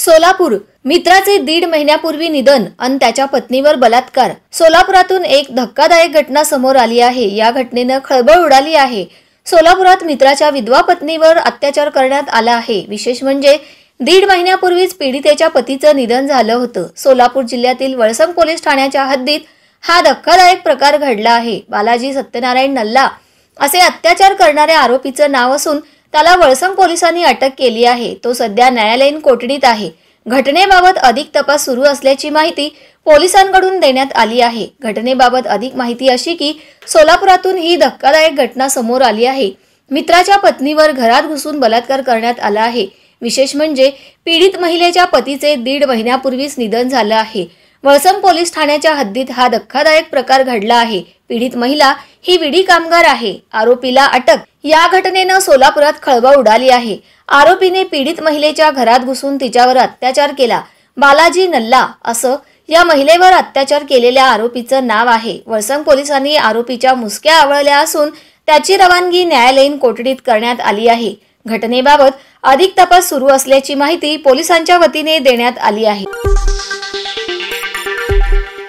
सोलापूर मित्राचे 1.5 महिन्यापूर्वी निधन आणि त्याच्या पत्नीवर बलात्कार। सोलापुरातून एक धक्कादायक घटना समोर आली आहे। या घटनेने खळबळ उडाली आहे। सोलापुरात मित्राच्या विधवा पत्नीवर अत्याचार करण्यात आला आहे। विशेष म्हणजे 1.5 महिन्यापूर्वीच पीडितेच्या पतीचं निधन झालं होतं। सोलापूर जिल्ह्यातील वळसंग पोलीस ठाण्याच्या हद्दीत हा धक्कादायक प्रकार घडला आहे। बालाजी सत्यनारायण नल्ला असे अत्याचार करणाऱ्या आरोपीचं नाव असून त्याला वळसंग पोलिसांनी अटक केली आहे। तो सध्या न्यायालयीन कोठडीत आहे। घटनेबाबत अधिक तपास सुरू असल्याची माहिती पोलिसांकडून देण्यात आली आहे। घटनेबाबत अधिक माहिती अशी की सोलापुरातून ही धक्कादायक घटना समोर आली आहे। मित्राच्या पत्नीवर घरात घुसून बलात्कार करण्यात आला आहे। विशेष म्हणजे पीडित महिलेच्या पतीचे 1.5 महिन्यापूर्वीच निधन झालं आहे। वळसंग पोलीस ठाण्याच्या हद्दीत हा धक्कादायक प्रकार घडला आहे। पीडित महिला ही विडी कामगार आहे। आरोपीला अटक। या घटनेने सोलापुरात खळबळ उडाली आहे। आरोपीने पीडित महिलेच्या घरात घुसून तिच्यावर अत्याचार केला। बालाजी नल्ला असं या महिलेवर अत्याचार केलेल्या आरोपीचं नाव आहे। वळसंग पोलिसांनी आरोपीच्या मुसक्या आवळल्या असून त्याची रवानगी न्यायालयीन कोठडीत करण्यात आली आहे। घटनेबाबत अधिक तपास सुरू असल्याची माहिती पोलिसांच्या वतीने देण्यात आली आहे।